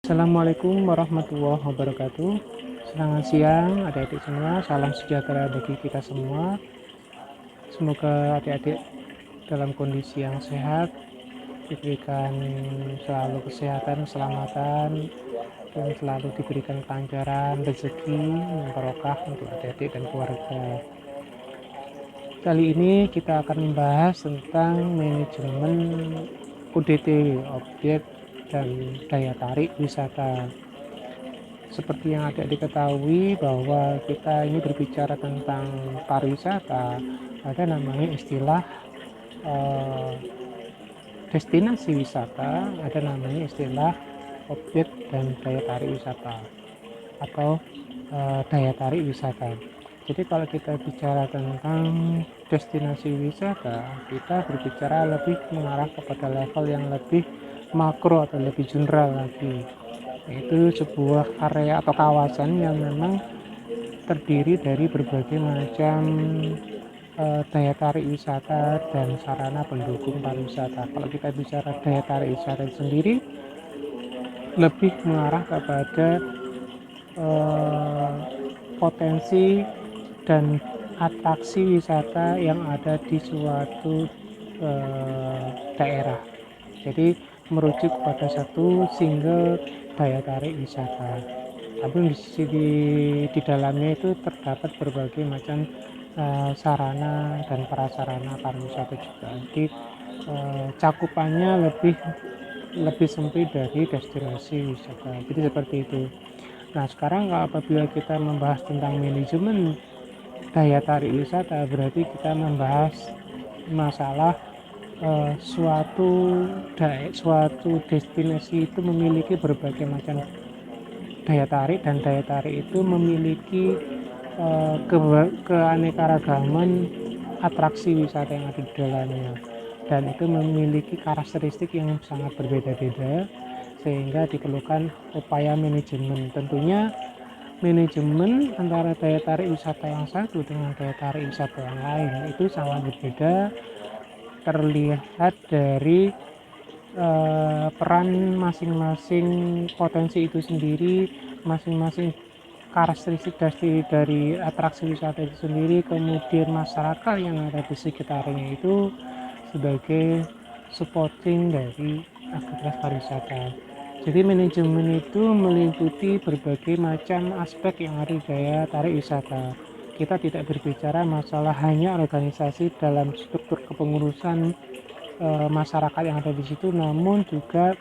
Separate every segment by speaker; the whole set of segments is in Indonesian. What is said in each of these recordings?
Speaker 1: Assalamualaikum warahmatullahi wabarakatuh. Selamat siang adik-adik semua, salam sejahtera bagi kita semua. Semoga adik-adik dalam kondisi yang sehat, diberikan selalu kesehatan, keselamatan, dan selalu diberikan kelancaran, rezeki, barokah untuk adik-adik dan keluarga. Kali ini kita akan membahas tentang manajemen ODT, objek dan daya tarik wisata. Seperti yang adik-adik ketahui bahwa kita ini berbicara tentang pariwisata, ada namanya istilah destinasi wisata, ada namanya istilah objek dan daya tarik wisata atau daya tarik wisata. Jadi kalau kita bicara tentang destinasi wisata, kita berbicara lebih mengarah kepada level yang lebih makro atau lebih general lagi, yaitu sebuah area atau kawasan yang memang terdiri dari berbagai macam daya tarik wisata dan sarana pendukung pariwisata. Kalau kita bicara daya tarik wisata sendiri, lebih mengarah kepada potensi dan atraksi wisata yang ada di suatu daerah. Jadi merujuk pada satu single daya tarik wisata. Tapi di dalamnya itu terdapat berbagai macam sarana dan prasarana pariwisata juga. Jadi cakupannya lebih sempit dari destinasi wisata. Jadi seperti itu. Nah, sekarang apabila kita membahas tentang manajemen daya tarik wisata, berarti kita membahas masalah suatu destinasi itu memiliki berbagai macam daya tarik, dan daya tarik itu memiliki keanekaragaman atraksi wisata yang ada di dalamnya, dan itu memiliki karakteristik yang sangat berbeda-beda, sehingga diperlukan upaya manajemen. Tentunya manajemen antara daya tarik wisata yang satu dengan daya tarik wisata yang lain itu sangat berbeda, terlihat dari peran masing-masing potensi itu sendiri, masing-masing karakteristik dari atraksi wisata itu sendiri, kemudian masyarakat yang ada di sekitarnya itu sebagai supporting dari aktivitas pariwisata. Jadi manajemen itu meliputi berbagai macam aspek yang ada di daya tarik wisata. Kita tidak berbicara masalah hanya organisasi dalam struktur kepengurusan masyarakat yang ada di situ, namun juga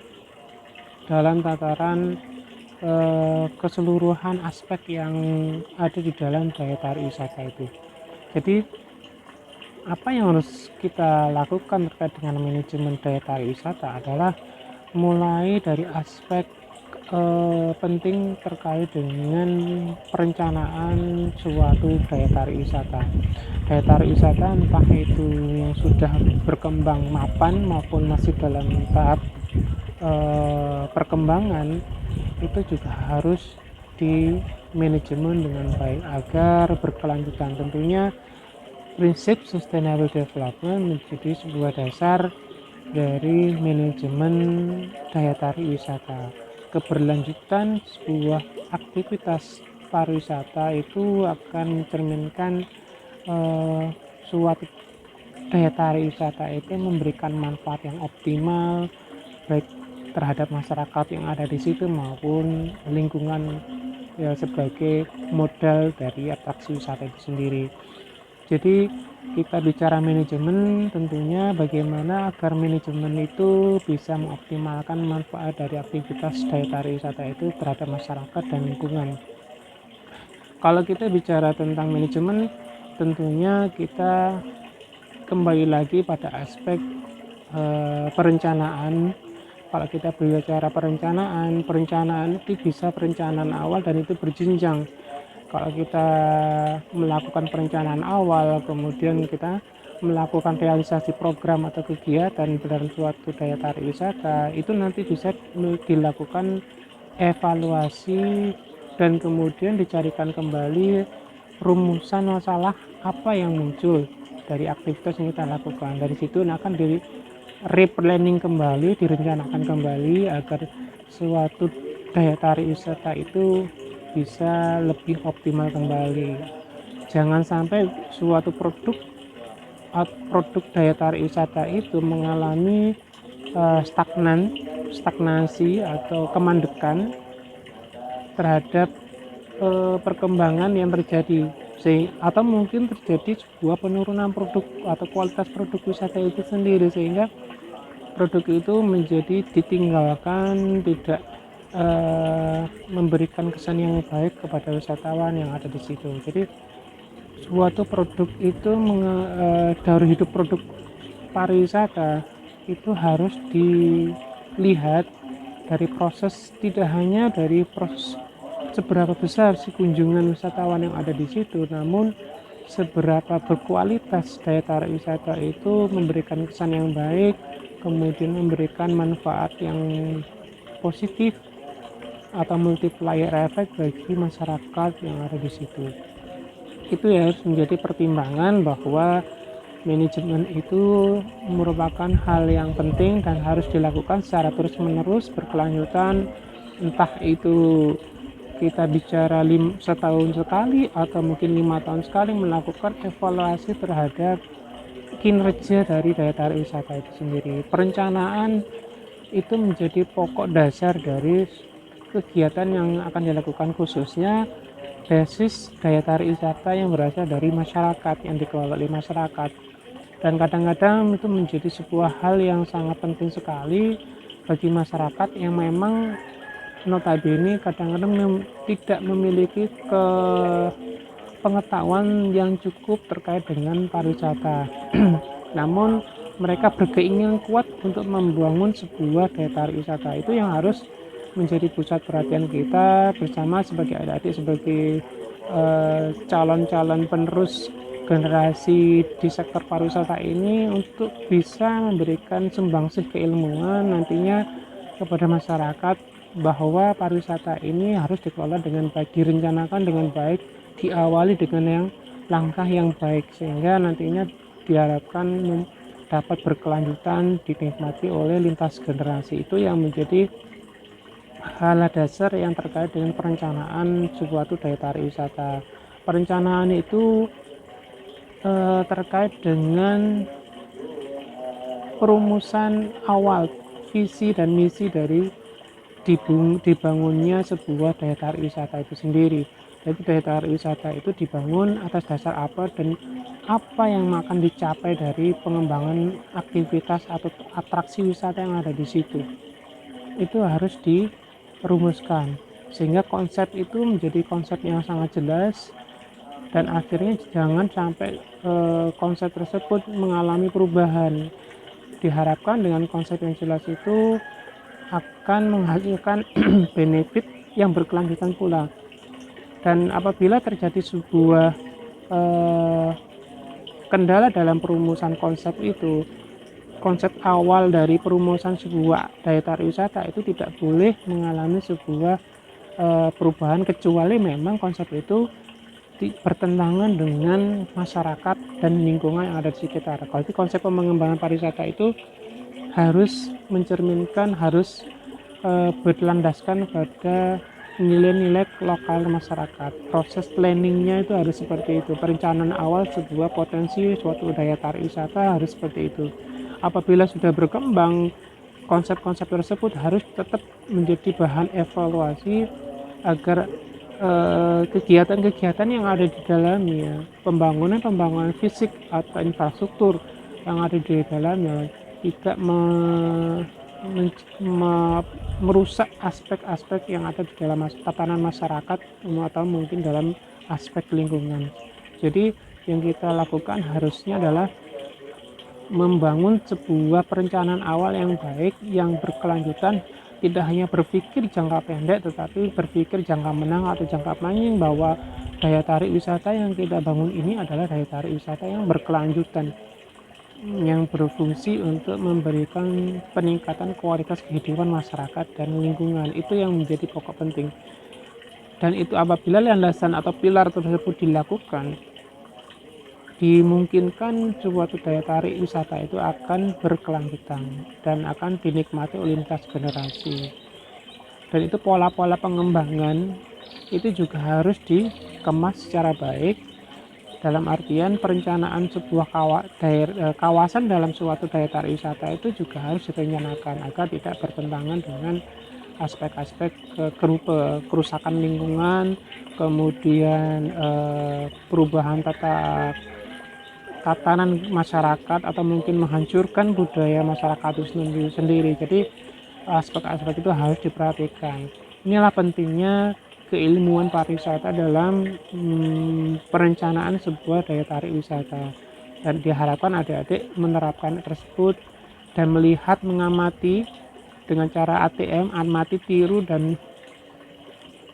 Speaker 1: dalam tataran keseluruhan aspek yang ada di dalam daya tarik wisata itu. Jadi apa yang harus kita lakukan terkait dengan manajemen daya tarik wisata adalah mulai dari aspek penting terkait dengan perencanaan suatu daya tarik wisata. Daya tarik wisata entah itu yang sudah berkembang mapan maupun masih dalam tahap perkembangan, itu juga harus di manajemen dengan baik agar berkelanjutan. Tentunya prinsip sustainable development menjadi sebuah dasar dari manajemen daya tarik wisata. Keberlanjutan sebuah aktivitas pariwisata itu akan mencerminkan suatu daya tarik wisata itu memberikan manfaat yang optimal baik terhadap masyarakat yang ada di situ maupun lingkungan ya, sebagai modal dari atraksi wisata itu sendiri. Jadi kita bicara manajemen, tentunya bagaimana agar manajemen itu bisa mengoptimalkan manfaat dari aktivitas daya tarik wisata itu terhadap masyarakat dan lingkungan. Kalau kita bicara tentang manajemen, tentunya kita kembali lagi pada aspek perencanaan. Kalau kita berbicara perencanaan itu bisa perencanaan awal dan itu berjenjang. Kalau kita melakukan perencanaan awal, kemudian kita melakukan realisasi program atau kegiatan dalam suatu daya tarik wisata, itu nanti bisa dilakukan evaluasi dan kemudian dicarikan kembali rumusan masalah apa yang muncul dari aktivitas yang kita lakukan. Dari situ akan replanning kembali, direncanakan kembali agar suatu daya tarik wisata itu bisa lebih optimal kembali. Jangan sampai suatu produk daya tarik wisata itu mengalami stagnasi atau kemandekan terhadap perkembangan yang terjadi, atau mungkin terjadi sebuah penurunan produk atau kualitas produk wisata itu sendiri, sehingga produk itu menjadi ditinggalkan, tidak memberikan kesan yang baik kepada wisatawan yang ada di situ. Jadi suatu produk itu dari hidup produk pariwisata itu harus dilihat dari proses, tidak hanya dari proses seberapa besar si kunjungan wisatawan yang ada di situ, namun seberapa berkualitas daya tarik wisata itu memberikan kesan yang baik, kemudian memberikan manfaat yang positif atau multiplier effect bagi masyarakat yang ada di situ. Itu ya harus menjadi pertimbangan bahwa manajemen itu merupakan hal yang penting dan harus dilakukan secara terus-menerus berkelanjutan, entah itu kita bicara setahun sekali atau mungkin 5 tahun sekali melakukan evaluasi terhadap kinerja dari daya tarik wisata itu sendiri. Perencanaan itu menjadi pokok dasar dari kegiatan yang akan dilakukan, khususnya basis daya tarik wisata yang berasal dari masyarakat, yang dikelola oleh masyarakat. Dan kadang-kadang itu menjadi sebuah hal yang sangat penting sekali bagi masyarakat yang memang notabene kadang-kadang tidak memiliki pengetahuan yang cukup terkait dengan pariwisata. Namun mereka berkeinginan kuat untuk membangun sebuah daya tarik wisata. Itu yang harus menjadi pusat perhatian kita bersama sebagai adik-adik, sebagai calon-calon penerus generasi di sektor pariwisata ini, untuk bisa memberikan sumbangsih keilmuan nantinya kepada masyarakat bahwa pariwisata ini harus dikelola dengan baik, direncanakan dengan baik, diawali dengan langkah yang baik, sehingga nantinya diharapkan dapat berkelanjutan, dinikmati oleh lintas generasi. Itu yang menjadi hal dasar yang terkait dengan perencanaan suatu daya tarik wisata. Perencanaan itu terkait dengan perumusan awal visi dan misi dari dibangunnya sebuah daya tarik wisata itu sendiri. Jadi daya tarik wisata itu dibangun atas dasar apa dan apa yang akan dicapai dari pengembangan aktivitas atau atraksi wisata yang ada di situ. Itu harus dirumuskan sehingga konsep itu menjadi konsep yang sangat jelas, dan akhirnya jangan sampai konsep tersebut mengalami perubahan. Diharapkan dengan konsep yang jelas itu akan menghasilkan benefit yang berkelanjutan pula. Dan apabila terjadi sebuah kendala dalam perumusan konsep itu, konsep awal dari perumusan sebuah daya tarik wisata itu tidak boleh mengalami sebuah perubahan, kecuali memang konsep itu bertentangan dengan masyarakat dan lingkungan yang ada di sekitar. Kalau konsep pengembangan pariwisata itu harus mencerminkan, harus berlandaskan pada nilai-nilai lokal masyarakat. Proses planningnya itu harus seperti itu. Perencanaan awal sebuah potensi suatu daya tarik wisata harus seperti itu. Apabila sudah berkembang, konsep-konsep tersebut harus tetap menjadi bahan evaluasi agar kegiatan-kegiatan yang ada di dalamnya, pembangunan fisik atau infrastruktur yang ada di dalamnya tidak merusak aspek-aspek yang ada di dalam tatanan masyarakat atau mungkin dalam aspek lingkungan. Jadi yang kita lakukan harusnya adalah membangun sebuah perencanaan awal yang baik, yang berkelanjutan, tidak hanya berpikir jangka pendek tetapi berpikir jangka menang atau jangka panjang, bahwa daya tarik wisata yang kita bangun ini adalah daya tarik wisata yang berkelanjutan, yang berfungsi untuk memberikan peningkatan kualitas kehidupan masyarakat dan lingkungan. Itu yang menjadi pokok penting. Dan itu apabila landasan atau pilar tersebut dilakukan, dimungkinkan suatu daya tarik wisata itu akan berkelanjutan dan akan dinikmati oleh lintas generasi. dan itu pola-pola pengembangan itu juga harus dikemas secara baik, dalam artian perencanaan sebuah kawasan dalam suatu daya tarik wisata itu juga harus direncanakan agar tidak bertentangan dengan aspek-aspek kerusakan lingkungan, kemudian perubahan tatanan masyarakat atau mungkin menghancurkan budaya masyarakat itu sendiri. Jadi aspek-aspek itu harus diperhatikan. Inilah pentingnya keilmuan pariwisata dalam perencanaan sebuah daya tarik wisata, dan diharapkan adik-adik menerapkan tersebut dan melihat, mengamati dengan cara ATM, amati, tiru, dan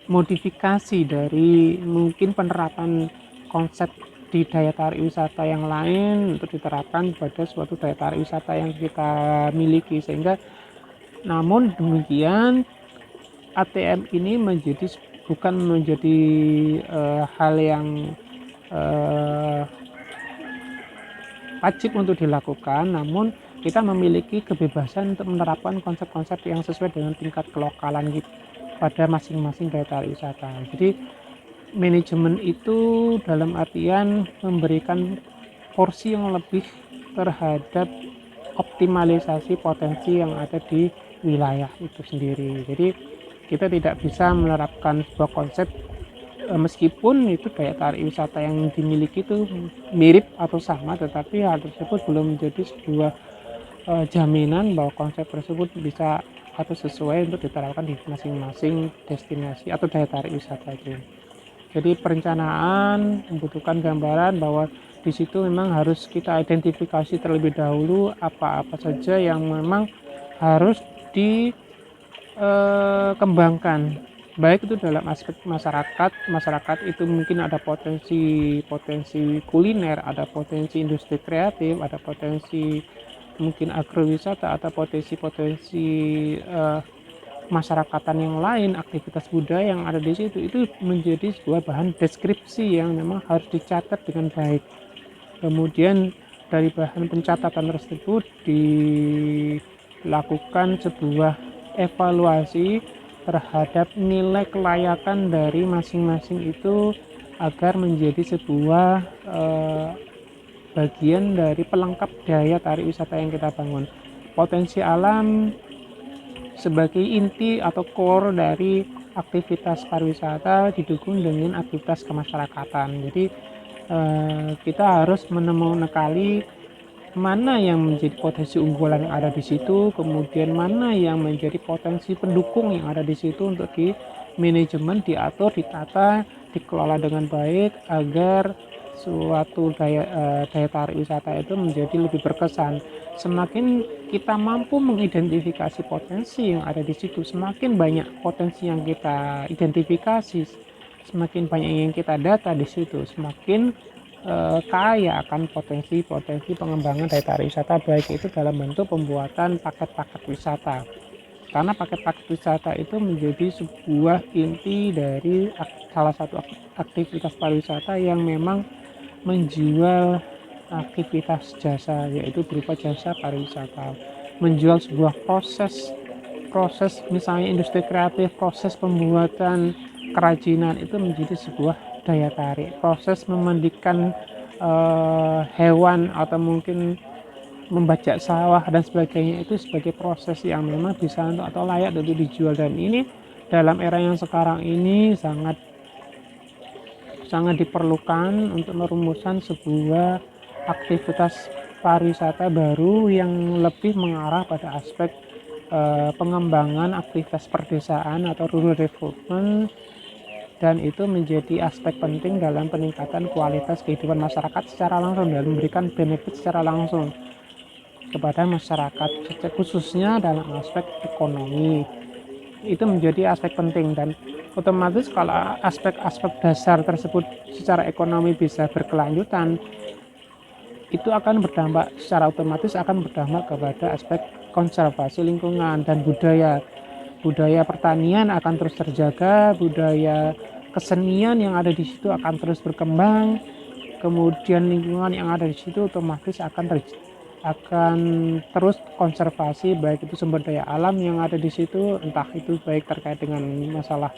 Speaker 1: modifikasi dari mungkin penerapan konsep di daya tarik wisata yang lain untuk diterapkan pada suatu daya tarik wisata yang kita miliki, sehingga namun demikian ATM ini bukan menjadi hal yang wajib untuk dilakukan, namun kita memiliki kebebasan untuk menerapkan konsep-konsep yang sesuai dengan tingkat kelokalan pada masing-masing daya tarik wisata. Jadi manajemen itu dalam artian memberikan porsi yang lebih terhadap optimalisasi potensi yang ada di wilayah itu sendiri. Jadi kita tidak bisa menerapkan sebuah konsep meskipun itu daya tarik wisata yang dimiliki itu mirip atau sama, tetapi hal tersebut belum menjadi sebuah jaminan bahwa konsep tersebut bisa atau sesuai untuk diterapkan di masing-masing destinasi atau daya tarik wisata itu. Jadi perencanaan membutuhkan gambaran bahwa di situ memang harus kita identifikasi terlebih dahulu apa-apa saja yang memang harus dikembangkan, baik itu dalam aspek masyarakat itu mungkin ada potensi kuliner, ada potensi industri kreatif, ada potensi mungkin agrowisata, atau potensi masyarakatan yang lain, aktivitas budaya yang ada di situ. Itu menjadi sebuah bahan deskripsi yang memang harus dicatat dengan baik. Kemudian dari bahan pencatatan tersebut dilakukan sebuah evaluasi terhadap nilai kelayakan dari masing-masing itu agar menjadi sebuah bagian dari pelengkap daya tarik wisata yang kita bangun. Potensi alam sebagai inti atau core dari aktivitas pariwisata didukung dengan aktivitas kemasyarakatan. Jadi kita harus menemui mana yang menjadi potensi unggulan yang ada di situ, kemudian mana yang menjadi potensi pendukung yang ada di situ untuk di manajemen, diatur, ditata, dikelola dengan baik agar suatu daya tarik wisata itu menjadi lebih berkesan. Semakin kita mampu mengidentifikasi potensi yang ada di situ, semakin banyak potensi yang kita identifikasi, semakin banyak yang kita data di situ, semakin kaya akan potensi pengembangan daya tarik wisata, baik itu dalam bentuk pembuatan paket-paket wisata. Karena paket-paket wisata itu menjadi sebuah inti dari salah satu aktivitas pariwisata yang memang menjual aktivitas jasa, yaitu berupa jasa pariwisata, menjual sebuah proses misalnya industri kreatif, proses pembuatan kerajinan itu menjadi sebuah daya tarik, proses memandikan hewan atau mungkin membajak sawah dan sebagainya itu sebagai proses yang memang bisa atau layak untuk dijual. Dan ini dalam era yang sekarang ini sangat diperlukan untuk merumusan sebuah aktivitas pariwisata baru yang lebih mengarah pada aspek pengembangan aktivitas perdesaan atau rural development, dan itu menjadi aspek penting dalam peningkatan kualitas kehidupan masyarakat secara langsung dan memberikan benefit secara langsung kepada masyarakat, khususnya dalam aspek ekonomi. Itu menjadi aspek penting, dan otomatis kalau aspek-aspek dasar tersebut secara ekonomi bisa berkelanjutan, itu akan berdampak secara otomatis kepada aspek konservasi lingkungan dan budaya pertanian akan terus terjaga, budaya kesenian yang ada di situ akan terus berkembang, kemudian lingkungan yang ada di situ otomatis akan akan terus konservasi, baik itu sumber daya alam yang ada di situ, entah itu baik terkait dengan masalah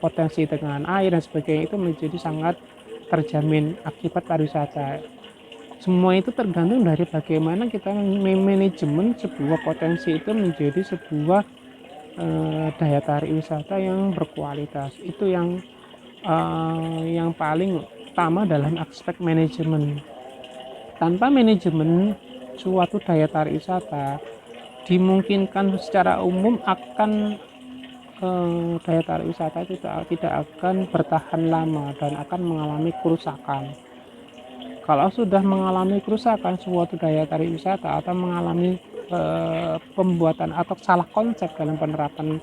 Speaker 1: potensi dengan air dan sebagainya, itu menjadi sangat terjamin akibat pariwisata. Semua itu tergantung dari bagaimana kita manajemen sebuah potensi itu menjadi sebuah daya tarik wisata yang berkualitas. Itu yang paling utama dalam aspek manajemen. Tanpa manajemen suatu daya tarik wisata, dimungkinkan secara umum akan daya tarik wisata itu tidak akan bertahan lama dan akan mengalami kerusakan. Kalau sudah mengalami kerusakan suatu daya tarik wisata atau mengalami pembuatan atau salah konsep dalam penerapan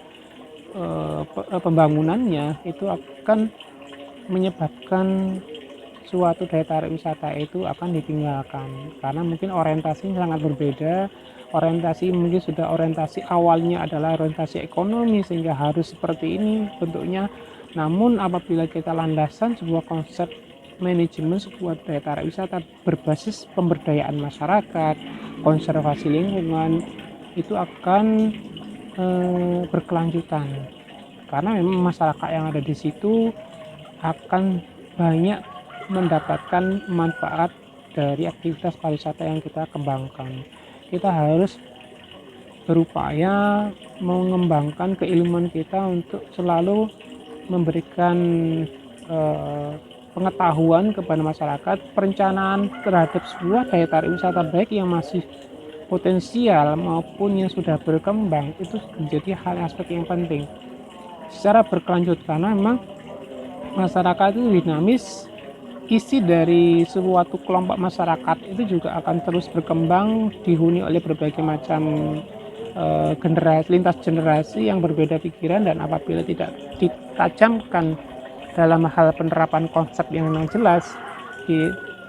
Speaker 1: pembangunannya, itu akan menyebabkan suatu daya tarik wisata itu akan ditinggalkan karena mungkin orientasinya sangat berbeda. Orientasi mungkin sudah orientasi awalnya adalah orientasi ekonomi sehingga harus seperti ini bentuknya, namun apabila kita landasan sebuah konsep manajemen sebuah daya tarik wisata berbasis pemberdayaan masyarakat, konservasi lingkungan, itu akan berkelanjutan karena memang masyarakat yang ada di situ akan banyak mendapatkan manfaat dari aktivitas pariwisata yang kita kembangkan. Kita harus berupaya mengembangkan keilmuan kita untuk selalu memberikan pengetahuan kepada masyarakat, perencanaan terhadap sebuah daya tarik wisata baik yang masih potensial maupun yang sudah berkembang, itu menjadi hal aspek yang penting secara berkelanjut karena memang masyarakat itu dinamis. Isi dari suatu kelompok masyarakat itu juga akan terus berkembang, dihuni oleh berbagai macam generasi, lintas generasi yang berbeda pikiran, dan apabila tidak ditajamkan dalam hal penerapan konsep yang memang jelas,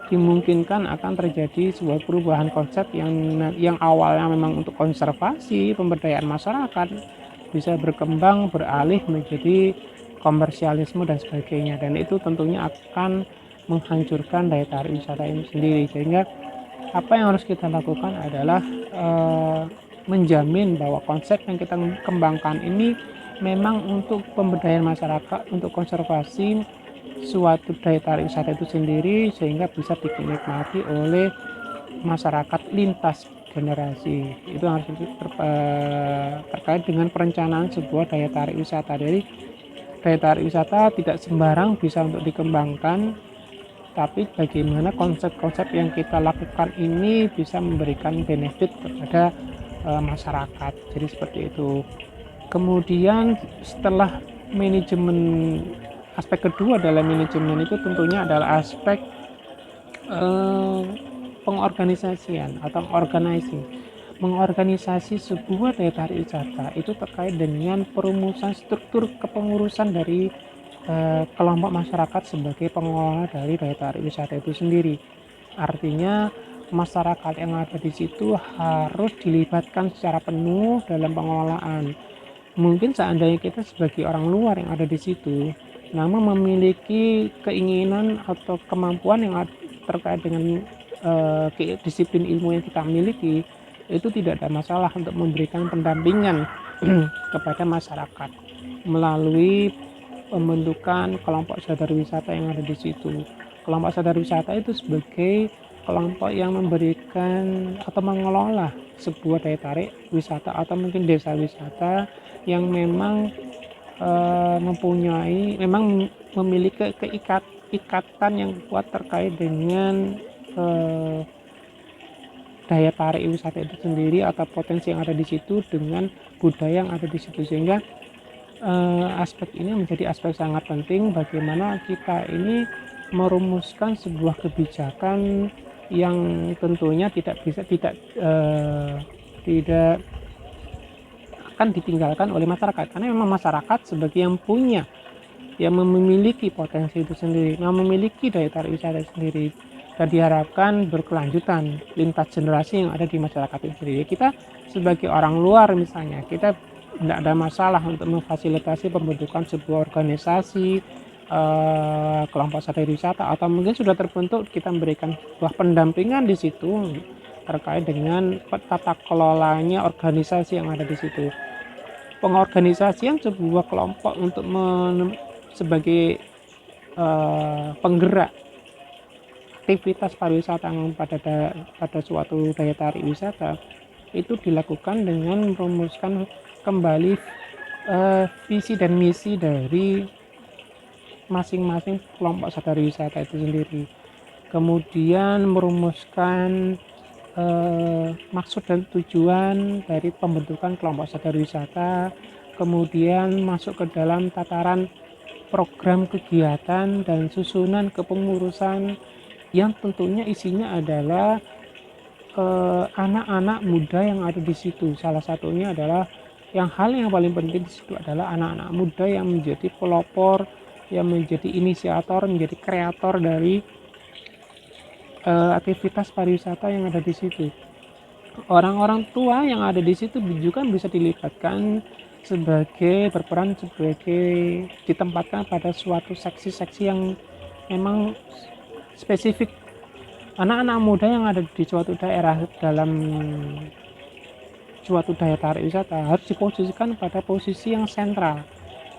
Speaker 1: dimungkinkan akan terjadi sebuah perubahan konsep yang awalnya memang untuk konservasi, pemberdayaan masyarakat, bisa berkembang beralih menjadi komersialisme dan sebagainya, dan itu tentunya akan menghancurkan daya tarik wisata ini sendiri. Sehingga apa yang harus kita lakukan adalah menjamin bahwa konsep yang kita kembangkan ini memang untuk pemberdayaan masyarakat, untuk konservasi suatu daya tarik wisata itu sendiri sehingga bisa dinikmati oleh masyarakat lintas generasi. Itu harus terkait dengan perencanaan sebuah daya tarik wisata. Jadi daya tarik wisata tidak sembarang bisa untuk dikembangkan, tapi bagaimana konsep-konsep yang kita lakukan ini bisa memberikan benefit kepada masyarakat. Jadi seperti itu. Kemudian setelah manajemen, aspek kedua dalam manajemen itu tentunya adalah aspek pengorganisasian atau organizing. Mengorganisasi sebuah daya tarik wisata itu terkait dengan perumusan struktur kepengurusan dari kelompok masyarakat sebagai pengelola dari daya tarik wisata itu sendiri. Artinya masyarakat yang ada di situ harus dilibatkan secara penuh dalam pengelolaan. Mungkin seandainya kita sebagai orang luar yang ada di situ, namun memiliki keinginan atau kemampuan yang terkait dengan disiplin ilmu yang kita miliki, itu tidak ada masalah untuk memberikan pendampingan kepada masyarakat melalui pembentukan kelompok sadar wisata yang ada di situ. Kelompok sadar wisata itu sebagai kelompok yang memberikan atau mengelola sebuah daya tarik wisata atau mungkin desa wisata yang memang memiliki ikatan yang kuat terkait dengan daya tarik wisata itu sendiri atau potensi yang ada di situ dengan budaya yang ada di situ. Sehingga aspek ini menjadi aspek sangat penting bagaimana kita ini merumuskan sebuah kebijakan yang tentunya tidak akan ditinggalkan oleh masyarakat, karena memang masyarakat sebagai yang punya, yang memiliki potensi itu sendiri, yang memiliki daya tarik wisata sendiri, dan diharapkan berkelanjutan lintas generasi yang ada di masyarakat itu sendiri. Kita sebagai orang luar misalnya, kita tidak ada masalah untuk memfasilitasi pembentukan sebuah organisasi, kelompok sadar wisata, atau mungkin sudah terbentuk kita memberikan sebuah pendampingan di situ terkait dengan tata kelolanya organisasi yang ada di situ. Pengorganisasian sebuah kelompok untuk sebagai penggerak aktivitas pariwisata pada suatu daya tarik wisata itu dilakukan dengan merumuskan kembali visi dan misi dari masing-masing kelompok sadar wisata itu sendiri, kemudian merumuskan maksud dan tujuan dari pembentukan kelompok sadar wisata, kemudian masuk ke dalam tataran program kegiatan dan susunan kepengurusan yang tentunya isinya adalah anak-anak muda yang ada di situ. Salah satunya adalah hal yang paling penting di situ adalah anak-anak muda yang menjadi pelopor, yang menjadi inisiator, menjadi kreator dari aktivitas pariwisata yang ada di situ. Orang-orang tua yang ada di situ juga bisa dilibatkan berperan sebagai ditempatkan pada suatu seksi-seksi yang memang spesifik. Anak-anak muda yang ada di suatu daerah dalam suatu daya tarik wisata harus diposisikan pada posisi yang sentral,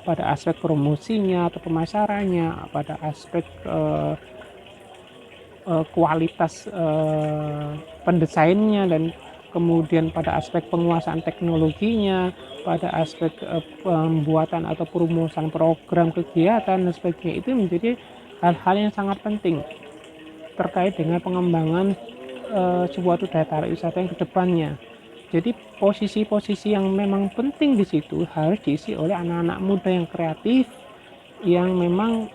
Speaker 1: pada aspek promosinya atau pemasarannya, pada aspek kualitas pendesainnya, dan kemudian pada aspek penguasaan teknologinya, pada aspek pembuatan atau perumusan program kegiatan dan sebagainya. Itu menjadi hal-hal yang sangat penting terkait dengan pengembangan suatu daya tarik wisata yang kedepannya. Jadi posisi-posisi yang memang penting di situ harus diisi oleh anak-anak muda yang kreatif, yang memang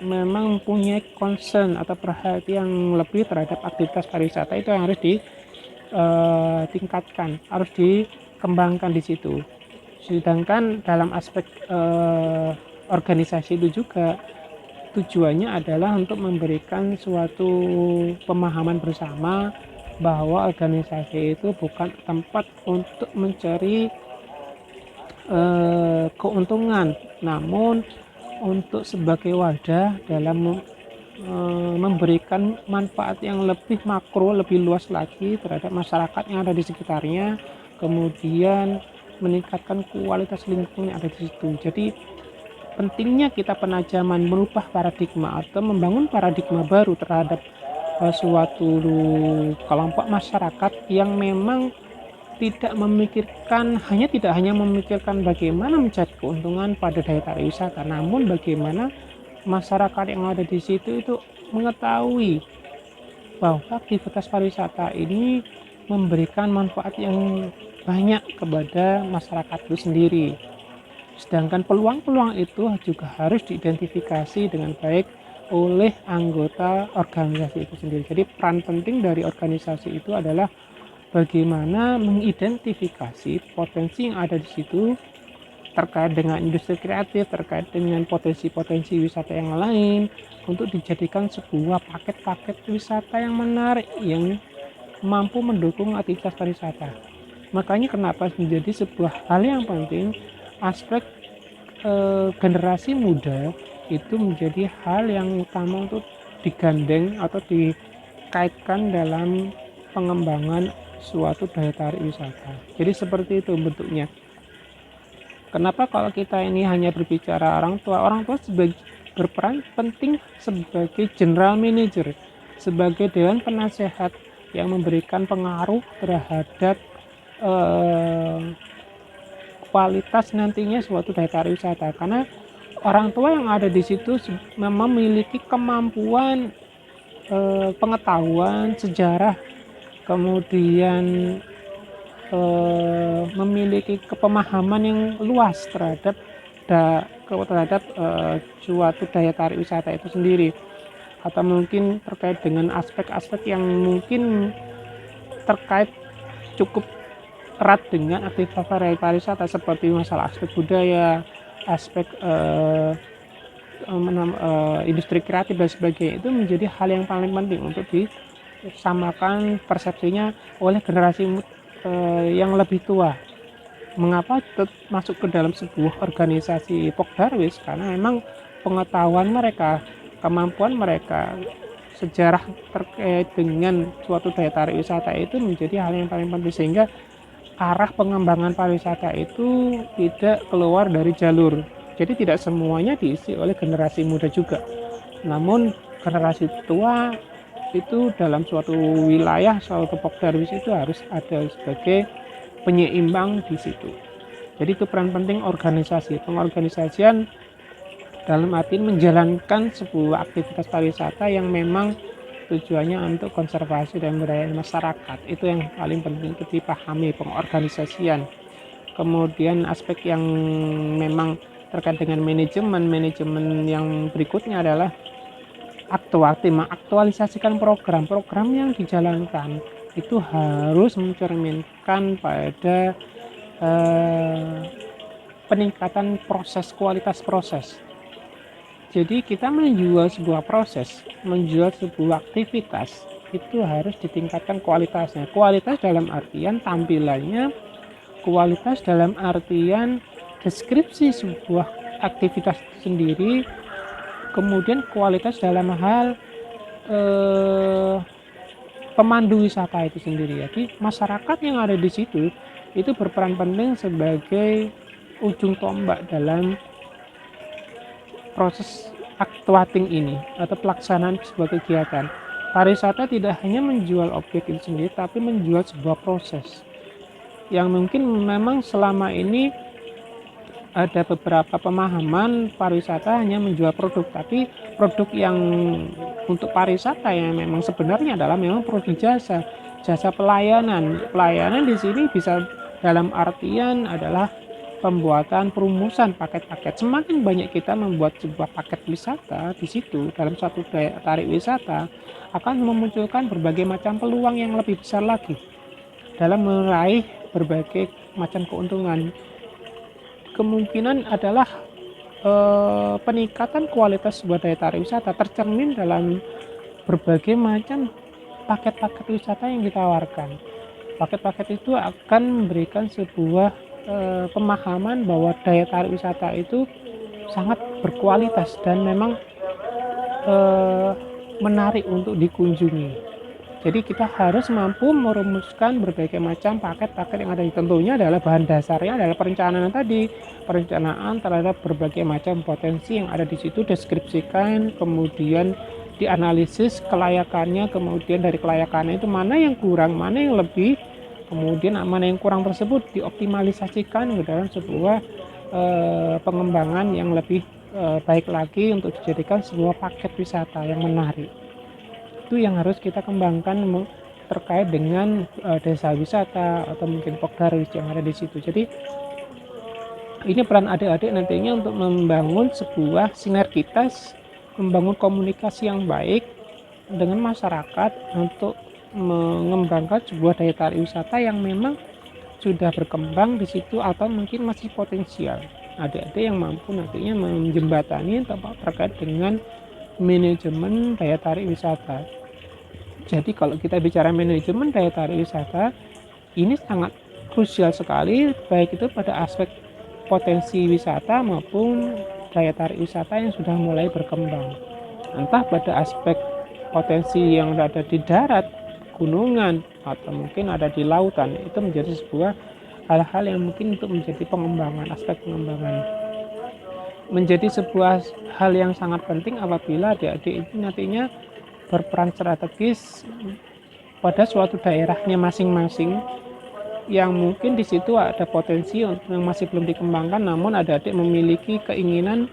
Speaker 1: mempunyai concern atau perhatian lebih terhadap aktivitas pariwisata. Itu yang harus ditingkatkan, harus dikembangkan di situ. Sedangkan dalam aspek organisasi itu juga tujuannya adalah untuk memberikan suatu pemahaman bersama bahwa organisasi itu bukan tempat untuk mencari keuntungan, namun untuk sebagai wadah dalam memberikan manfaat yang lebih makro, lebih luas lagi terhadap masyarakat yang ada di sekitarnya, kemudian meningkatkan kualitas lingkungan yang ada di situ. Jadi pentingnya kita penajaman, merubah paradigma atau membangun paradigma baru terhadap suatu kelompok masyarakat yang memang tidak hanya memikirkan bagaimana mencari keuntungan pada daya tarik wisata, namun bagaimana masyarakat yang ada di situ itu mengetahui bahwa aktivitas pariwisata ini memberikan manfaat yang banyak kepada masyarakat itu sendiri. Sedangkan peluang-peluang itu juga harus diidentifikasi dengan baik oleh anggota organisasi itu sendiri. Jadi peran penting dari organisasi itu adalah bagaimana mengidentifikasi potensi yang ada di situ terkait dengan industri kreatif, terkait dengan potensi-potensi wisata yang lain, untuk dijadikan sebuah paket-paket wisata yang menarik, yang mampu mendukung aktivitas pariwisata. Makanya kenapa menjadi sebuah hal yang penting aspek generasi muda itu menjadi hal yang utama untuk digandeng atau dikaitkan dalam pengembangan suatu daya tarik wisata. Jadi seperti itu bentuknya. Kenapa kalau kita ini hanya berbicara orang tua berperan penting sebagai general manager, sebagai dewan penasehat yang memberikan pengaruh terhadap kualitas nantinya suatu daya tarik wisata, karena orang tua yang ada di situ memiliki kemampuan pengetahuan sejarah, kemudian memiliki kepemahaman yang luas terhadap suatu daya tarik wisata itu sendiri, atau mungkin terkait dengan aspek-aspek yang mungkin terkait cukup erat dengan aktivitas pariwisata, seperti masalah aspek budaya, aspek industri kreatif dan sebagainya. Itu menjadi hal yang paling penting untuk disamakan persepsinya oleh generasi yang lebih tua. Mengapa masuk ke dalam sebuah organisasi Pokdarwis? Karena memang pengetahuan mereka, kemampuan mereka sejarah terkait dengan suatu daya tarik wisata itu menjadi hal yang paling penting, sehingga arah pengembangan pariwisata itu tidak keluar dari jalur. Jadi tidak semuanya diisi oleh generasi muda juga, namun generasi tua itu dalam suatu wilayah, suatu Pokdarwis itu harus ada sebagai penyeimbang di situ. Jadi itu peran penting organisasi, pengorganisasian dalam arti menjalankan sebuah aktivitas pariwisata yang memang tujuannya untuk konservasi dan budaya masyarakat. Itu yang paling penting dipahami, pengorganisasian. Kemudian aspek yang memang terkait dengan manajemen yang berikutnya adalah mengaktualisasikan program-program yang dijalankan itu harus mencerminkan pada peningkatan kualitas proses. Jadi kita menjual sebuah proses, menjual sebuah aktivitas itu harus ditingkatkan kualitasnya. Kualitas dalam artian tampilannya, kualitas dalam artian deskripsi sebuah aktivitas sendiri, kemudian kualitas dalam hal pemandu wisata itu sendiri. Jadi masyarakat yang ada di situ itu berperan penting sebagai ujung tombak dalam proses actuating ini atau pelaksanaan sebuah kegiatan. Pariwisata tidak hanya menjual objek itu sendiri, tapi menjual sebuah proses yang mungkin memang selama ini ada beberapa pemahaman pariwisata hanya menjual produk, tapi produk yang untuk pariwisata yang memang sebenarnya adalah memang produk jasa pelayanan. Pelayanan di sini bisa dalam artian adalah pembuatan perumusan paket-paket. Semakin banyak kita membuat sebuah paket wisata di situ dalam satu daya tarik wisata akan memunculkan berbagai macam peluang yang lebih besar lagi dalam meraih berbagai macam keuntungan. Kemungkinan adalah peningkatan kualitas sebuah daya tarik wisata tercermin dalam berbagai macam paket-paket wisata yang ditawarkan. Paket-paket itu akan memberikan sebuah pemahaman bahwa daya tarik wisata itu sangat berkualitas dan memang menarik untuk dikunjungi. Jadi kita harus mampu merumuskan berbagai macam paket-paket yang ada. Tentunya adalah bahan dasarnya adalah perencanaan terhadap berbagai macam potensi yang ada di situ, deskripsikan, kemudian dianalisis kelayakannya, kemudian dari kelayakannya itu mana yang kurang, mana yang lebih, kemudian mana yang kurang tersebut dioptimalisasikan ke dalam sebuah pengembangan yang lebih baik lagi untuk dijadikan sebuah paket wisata yang menarik. Itu yang harus kita kembangkan terkait dengan desa wisata atau mungkin Pokdarwis yang ada di situ. Jadi ini peran adik-adik nantinya untuk membangun sebuah sinergitas, membangun komunikasi yang baik dengan masyarakat untuk mengembangkan sebuah daya tarik wisata yang memang sudah berkembang di situ atau mungkin masih potensial. Adik-adik yang mampu nantinya menjembatani terkait dengan manajemen daya tarik wisata. Jadi kalau kita bicara manajemen daya tarik wisata, ini sangat krusial sekali, baik itu pada aspek potensi wisata maupun daya tarik wisata yang sudah mulai berkembang. Entah pada aspek potensi yang ada di darat, gunungan, atau mungkin ada di lautan, itu menjadi sebuah hal-hal yang mungkin untuk menjadi pengembangan, aspek pengembangan. Menjadi sebuah hal yang sangat penting apabila adik-adik itu nantinya berperan strategis pada suatu daerahnya masing-masing yang mungkin di situ ada potensi yang masih belum dikembangkan, namun adik-adik memiliki keinginan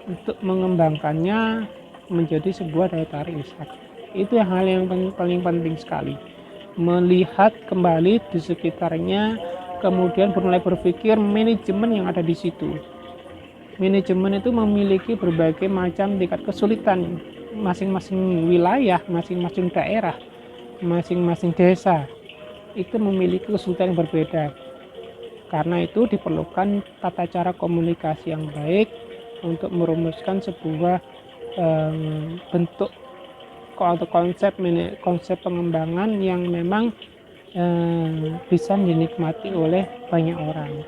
Speaker 1: untuk mengembangkannya menjadi sebuah daya tarik wisata. Itu hal yang paling penting sekali. Melihat kembali di sekitarnya, kemudian mulai berpikir manajemen yang ada di situ. Manajemen itu memiliki berbagai macam tingkat kesulitan. Masing-masing wilayah, masing-masing daerah, masing-masing desa itu memiliki kesulitan yang berbeda. Karena itu diperlukan tata cara komunikasi yang baik untuk merumuskan sebuah bentuk atau konsep pengembangan yang memang bisa dinikmati oleh banyak orang.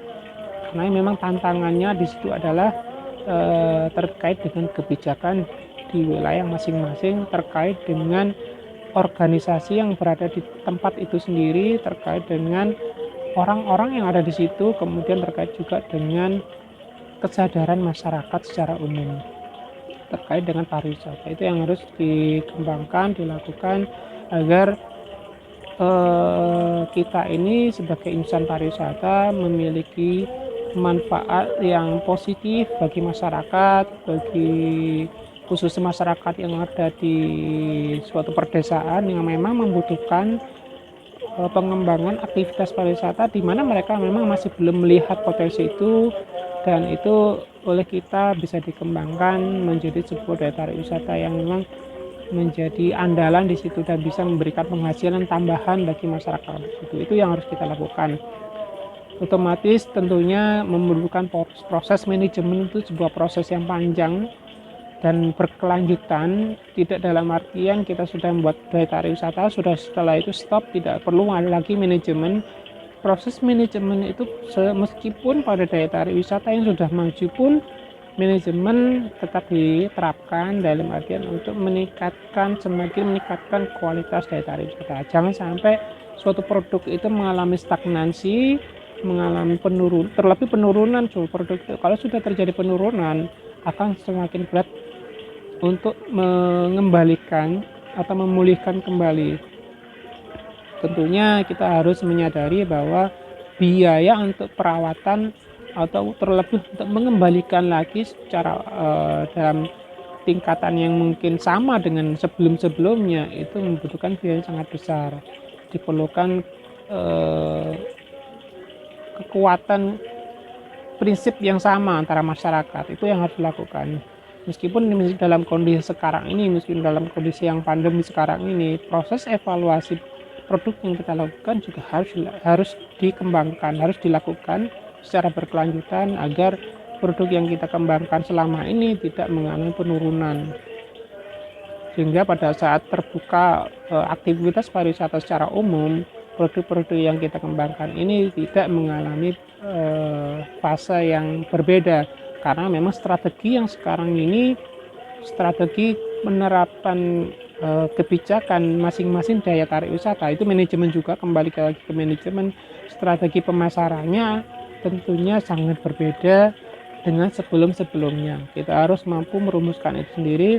Speaker 1: Karena memang tantangannya di situ adalah terkait dengan kebijakan di wilayah masing-masing terkait dengan organisasi yang berada di tempat itu sendiri, terkait dengan orang-orang yang ada di situ, kemudian terkait juga dengan kesadaran masyarakat secara umum terkait dengan pariwisata. Itu yang harus dikembangkan, dilakukan agar kita ini sebagai insan pariwisata memiliki manfaat yang positif bagi masyarakat, bagi khususnya masyarakat yang ada di suatu perdesaan yang memang membutuhkan pengembangan aktivitas pariwisata di mana mereka memang masih belum melihat potensi itu, dan itu oleh kita bisa dikembangkan menjadi sebuah daya tarik wisata yang memang menjadi andalan di situ dan bisa memberikan penghasilan tambahan bagi masyarakat itu yang harus kita lakukan. Otomatis tentunya memerlukan proses manajemen, itu sebuah proses yang panjang dan berkelanjutan, tidak dalam artian kita sudah membuat daya tarik wisata sudah setelah itu stop, tidak perlu ada lagi manajemen. Proses manajemen itu meskipun pada daya tarik wisata yang sudah maju pun manajemen tetap diterapkan dalam artian untuk semakin meningkatkan kualitas daya tarik wisata. Jangan sampai suatu produk itu mengalami stagnansi, mengalami penurunan produk itu. Kalau sudah terjadi penurunan, akan semakin berat untuk mengembalikan atau memulihkan kembali. Tentunya kita harus menyadari bahwa biaya untuk perawatan atau terlebih untuk mengembalikan lagi secara dalam tingkatan yang mungkin sama dengan sebelum-sebelumnya itu membutuhkan biaya yang sangat besar. Diperlukan kekuatan prinsip yang sama antara masyarakat, itu yang harus dilakukan. Meskipun dalam kondisi sekarang ini, meskipun dalam kondisi yang pandemi sekarang ini, proses evaluasi produk yang kita lakukan juga harus dikembangkan, harus dilakukan secara berkelanjutan agar produk yang kita kembangkan selama ini tidak mengalami penurunan, sehingga pada saat terbuka aktivitas pariwisata secara umum, produk-produk yang kita kembangkan ini tidak mengalami fase yang berbeda, karena memang strategi yang sekarang ini strategi menerapkan kebijakan masing-masing daya tarik wisata itu manajemen juga, kembali lagi ke manajemen, strategi pemasarannya tentunya sangat berbeda dengan sebelum-sebelumnya. Kita harus mampu merumuskan itu sendiri,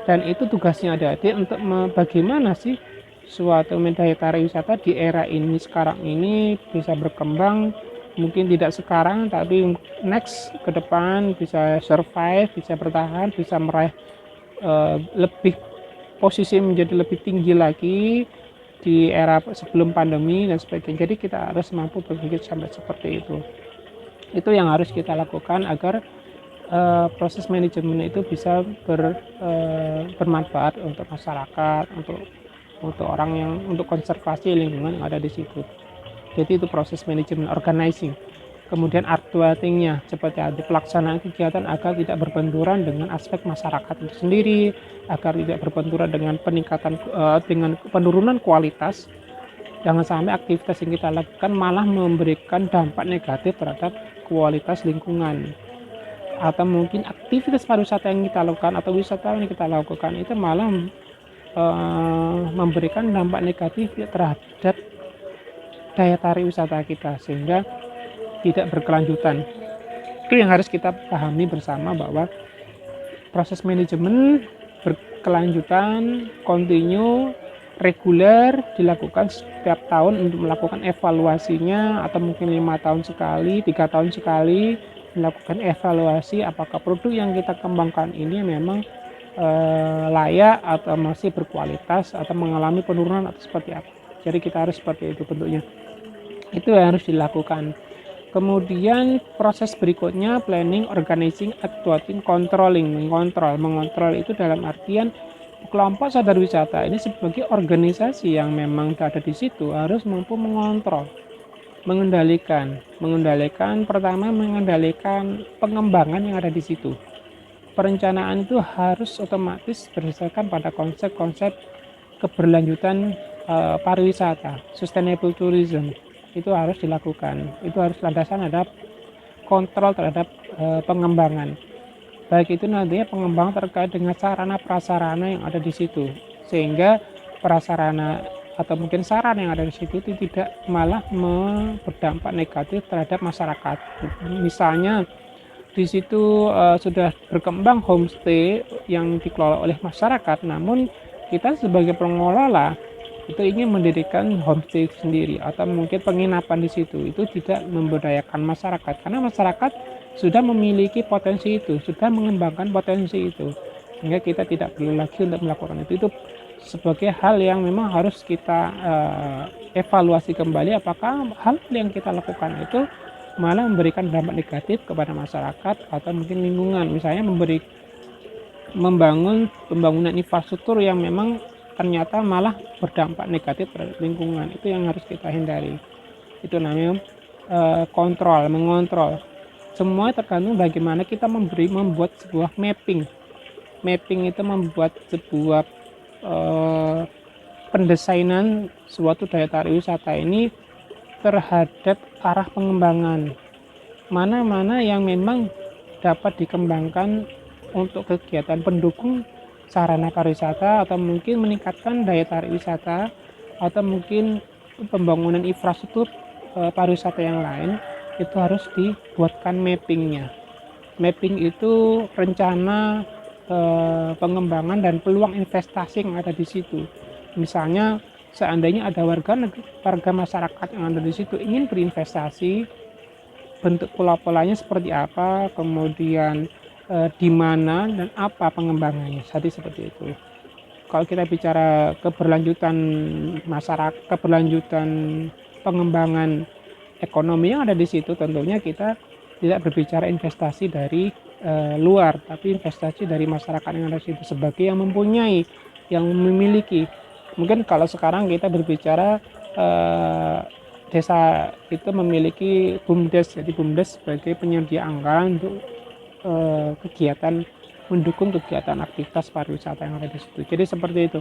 Speaker 1: dan itu tugasnya adik-adik untuk bagaimana sih suatu daya tarik wisata di era ini sekarang ini bisa berkembang, mungkin tidak sekarang tapi next ke depan bisa survive, bisa bertahan, bisa meraih lebih posisi menjadi lebih tinggi lagi di era sebelum pandemi dan sebagainya. Jadi kita harus mampu berpikir sampai seperti itu. Itu yang harus kita lakukan agar proses manajemen itu bisa bermanfaat untuk masyarakat, untuk orang yang untuk konservasi lingkungan yang ada di situ. Jadi itu proses manajemen organizing. Kemudian actuating-nya seperti pelaksanaan kegiatan agar tidak berbenturan dengan aspek masyarakat itu sendiri, agar tidak berbenturan dengan dengan penurunan kualitas. Jangan sampai aktivitas yang kita lakukan malah memberikan dampak negatif terhadap kualitas lingkungan, atau mungkin aktivitas pariwisata yang kita lakukan atau wisata yang kita lakukan itu malah memberikan dampak negatif terhadap daya tarik wisata kita sehingga tidak berkelanjutan. Itu yang harus kita pahami bersama, bahwa proses manajemen berkelanjutan, kontinu, reguler dilakukan setiap tahun untuk melakukan evaluasinya, atau mungkin 5 tahun sekali, 3 tahun sekali melakukan evaluasi apakah produk yang kita kembangkan ini memang layak atau masih berkualitas atau mengalami penurunan atau seperti apa. Jadi kita harus seperti itu bentuknya. Itu yang harus dilakukan. Kemudian proses berikutnya planning, organizing, actuating, controlling. Mengontrol itu dalam artian kelompok sadar wisata ini sebagai organisasi yang memang ada di situ harus mampu mengontrol, mengendalikan pertama, mengendalikan pengembangan yang ada di situ. Perencanaan itu harus otomatis berdasarkan pada konsep-konsep keberlanjutan pariwisata, sustainable tourism. Itu harus dilakukan. Itu harus landasan ada kontrol terhadap pengembangan. baik itu nantinya pengembang terkait dengan sarana prasarana yang ada di situ, sehingga prasarana atau mungkin sarana yang ada di situ itu tidak malah berdampak negatif terhadap masyarakat. Misalnya di situ sudah berkembang homestay yang dikelola oleh masyarakat, namun kita sebagai pengelola itu ingin mendirikan homestay sendiri atau mungkin penginapan di situ, itu tidak memberdayakan masyarakat karena masyarakat sudah memiliki potensi itu, sudah mengembangkan potensi itu, sehingga kita tidak perlu lagi untuk melakukan itu sebagai hal yang memang harus kita evaluasi kembali apakah hal yang kita lakukan itu malah memberikan dampak negatif kepada masyarakat atau mungkin lingkungan, misalnya membangun pembangunan infrastruktur yang memang ternyata malah berdampak negatif terhadap lingkungan. Itu yang harus kita hindari. Itu namanya mengontrol. Semua tergantung bagaimana kita membuat sebuah mapping. Mapping itu membuat sebuah pendesainan suatu daya tarik wisata ini terhadap arah pengembangan. Mana-mana yang memang dapat dikembangkan untuk kegiatan pendukung sarana pariwisata atau mungkin meningkatkan daya tarik wisata atau mungkin pembangunan infrastruktur pariwisata yang lain, itu harus dibuatkan mappingnya. Mapping itu rencana pengembangan dan peluang investasi yang ada di situ. Misalnya seandainya ada warga masyarakat yang ada di situ ingin berinvestasi, bentuk pola-polanya seperti apa, kemudian di mana dan apa pengembangannya, jadi seperti itu. Kalau kita bicara keberlanjutan masyarakat, keberlanjutan pengembangan ekonomi yang ada di situ, tentunya kita tidak berbicara investasi dari luar, tapi investasi dari masyarakat yang ada di situ sebagai yang mempunyai, yang memiliki. Mungkin kalau sekarang kita berbicara desa itu memiliki BUMDes, jadi BUMDes sebagai penyedia anggaran untuk kegiatan mendukung kegiatan aktivitas pariwisata yang ada di situ. Jadi seperti itu.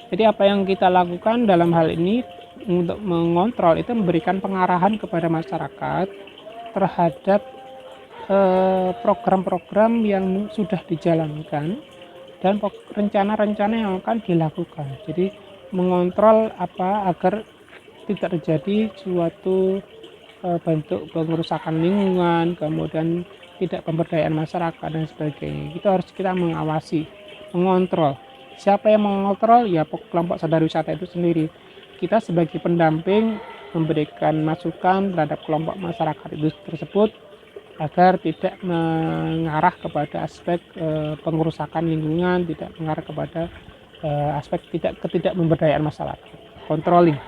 Speaker 1: Jadi apa yang kita lakukan dalam hal ini untuk mengontrol itu memberikan pengarahan kepada masyarakat terhadap program-program yang sudah dijalankan dan rencana-rencana yang akan dilakukan. Jadi mengontrol apa agar tidak terjadi suatu bentuk pengerusakan lingkungan, kemudian tidak pemberdayaan masyarakat dan sebagainya. Itu harus kita mengawasi, mengontrol. Siapa yang mengontrol? Ya kelompok sadar wisata itu sendiri. Kita sebagai pendamping memberikan masukan terhadap kelompok masyarakat itu tersebut agar tidak mengarah kepada aspek pengerusakan lingkungan, tidak mengarah kepada aspek tidak memberdayaan masyarakat. Controlling,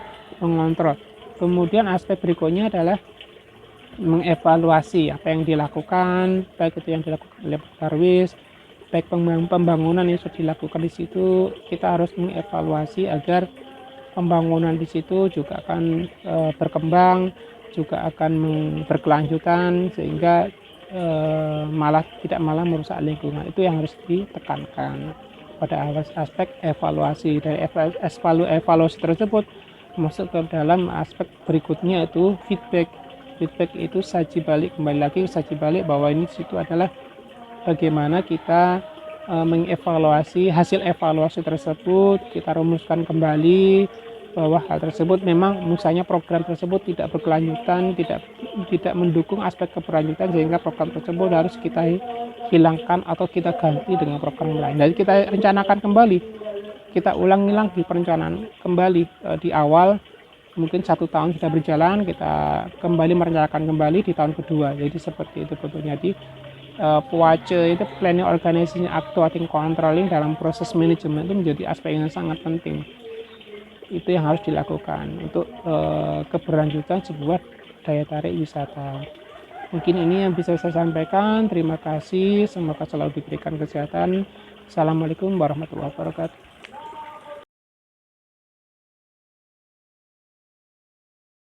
Speaker 1: mengontrol. Kemudian aspek berikutnya adalah mengevaluasi apa yang dilakukan, baik itu yang dilakukan oleh Darwis, baik pembangunan yang sudah dilakukan di situ. Kita harus mengevaluasi agar pembangunan di situ juga akan berkembang, juga akan berkelanjutan sehingga tidak malah merusak lingkungan. Itu yang harus ditekankan pada aspek evaluasi. Dari evaluasi tersebut masuk ke dalam aspek berikutnya, itu feedback itu saji balik, kembali lagi saji balik bahwa ini situ adalah bagaimana kita mengevaluasi hasil evaluasi tersebut, kita rumuskan kembali bahwa hal tersebut memang misalnya program tersebut tidak berkelanjutan, tidak mendukung aspek keberlanjutan, sehingga program tersebut harus kita hilangkan atau kita ganti dengan program lain. Jadi kita rencanakan kembali, kita ulang lagi perencanaan kembali di awal. Mungkin 1 tahun sudah berjalan, kita kembali merencanakan kembali di tahun kedua. Jadi seperti itu bentuknya. Jadi POACE itu planning, organizing, actuating, controlling dalam proses manajemen itu menjadi aspek yang sangat penting. Itu yang harus dilakukan untuk keberlanjutan sebuah daya tarik wisata. Mungkin ini yang bisa saya sampaikan. Terima kasih, semoga selalu diberikan kesehatan. Assalamualaikum warahmatullahi wabarakatuh.